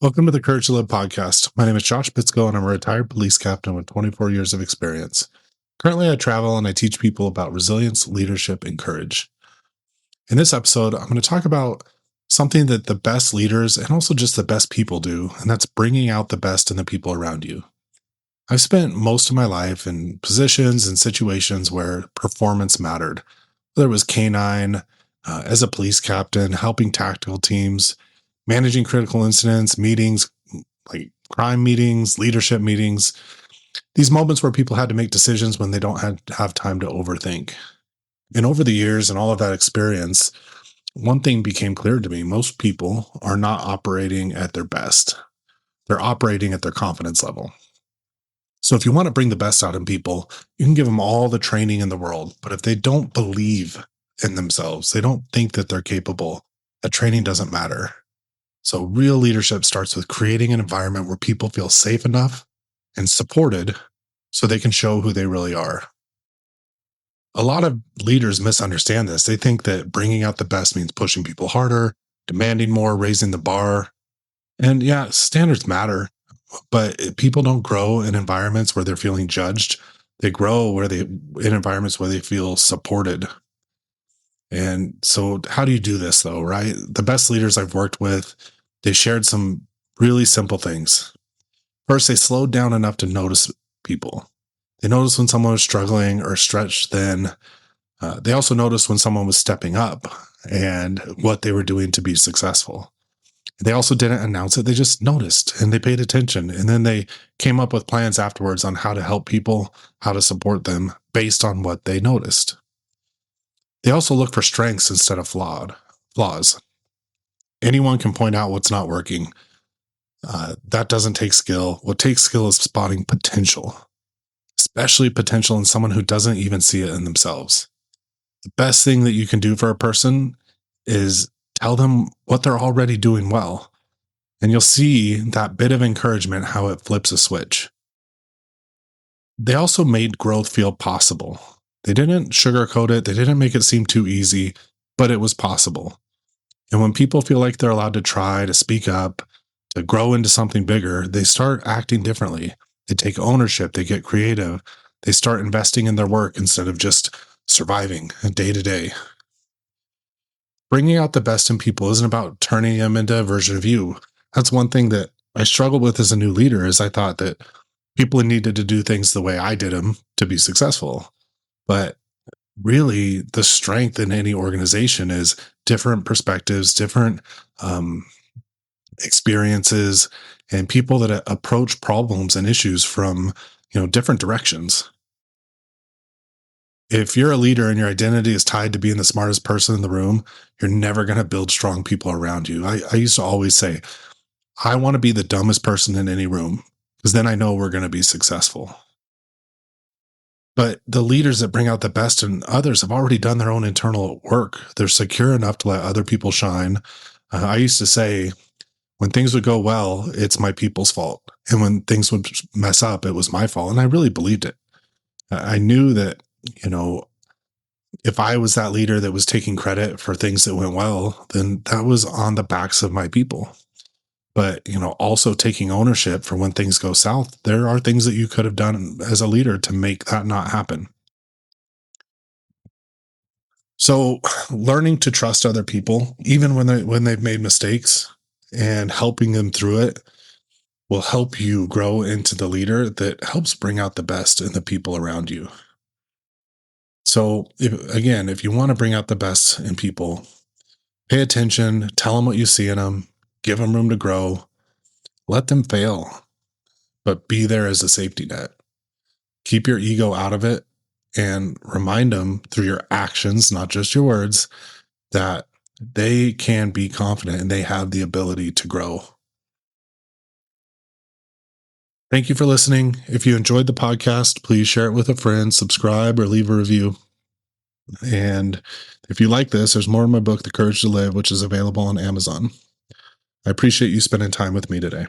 Welcome to the Courage to Live podcast. My name is Josh Bitsko, and I'm a retired police captain with 24 years of experience. Currently, I travel and I teach people about resilience, leadership, and courage. In this episode, I'm going to talk about something that the best leaders and also just the best people do, and that's bringing out the best in the people around you. I've spent most of my life in positions and situations where performance mattered, whether it was canine, as a police captain, helping tactical teams, managing critical incidents, meetings, like crime meetings, leadership meetings, these moments where people had to make decisions when they don't have time to overthink. And over the years and all of that experience, one thing became clear to me. Most people are not operating at their best. They're operating at their confidence level. So if you want to bring the best out in people, you can give them all the training in the world. But if they don't believe in themselves, they don't think that they're capable, that training doesn't matter. So real leadership starts with creating an environment where people feel safe enough and supported so they can show who they really are. A lot of leaders misunderstand this. They think that bringing out the best means pushing people harder, demanding more, raising the bar. And yeah, standards matter, but people don't grow in environments where they're feeling judged. They grow in environments where they feel supported. And so how do you do this though, right? The best leaders I've worked with, they shared some really simple things. First, they slowed down enough to notice people. They noticed when someone was struggling or stretched thin. They also noticed when someone was stepping up and what they were doing to be successful. They also didn't announce it. They just noticed and they paid attention. And then they came up with plans afterwards on how to help people, how to support them based on what they noticed. They also look for strengths instead of flaws. Anyone can point out what's not working. That doesn't take skill. What takes skill is spotting potential, especially potential in someone who doesn't even see it in themselves. The best thing that you can do for a person is tell them what they're already doing well. And you'll see that bit of encouragement, how it flips a switch. They also made growth feel possible. They didn't sugarcoat it. They didn't make it seem too easy, but it was possible. And when people feel like they're allowed to try, to speak up, to grow into something bigger, they start acting differently. They take ownership. They get creative. They start investing in their work instead of just surviving day to day. Bringing out the best in people isn't about turning them into a version of you. That's one thing that I struggled with as a new leader, is I thought that people needed to do things the way I did them to be successful. But really, the strength in any organization is different perspectives, different experiences, and people that approach problems and issues from different directions. If you're a leader and your identity is tied to being the smartest person in the room, you're never going to build strong people around you. I used to always say, I want to be the dumbest person in any room, because then I know we're going to be successful. But the leaders that bring out the best in others have already done their own internal work. They're secure enough to let other people shine. I used to say, when things would go well, it's my people's fault. And when things would mess up, it was my fault. And I really believed it. I knew that, if I was that leader that was taking credit for things that went well, then that was on the backs of my people. But, also taking ownership for when things go south, there are things that you could have done as a leader to make that not happen. So learning to trust other people, even when they've made mistakes, and helping them through it will help you grow into the leader that helps bring out the best in the people around you. So if you want to bring out the best in people, pay attention, tell them what you see in them, give them room to grow, let them fail, but be there as a safety net. Keep your ego out of it and remind them through your actions, not just your words, that they can be confident and they have the ability to grow. Thank you for listening. If you enjoyed the podcast, please share it with a friend, subscribe, or leave a review. And if you like this, there's more in my book, The Courage to Live, which is available on Amazon. I appreciate you spending time with me today.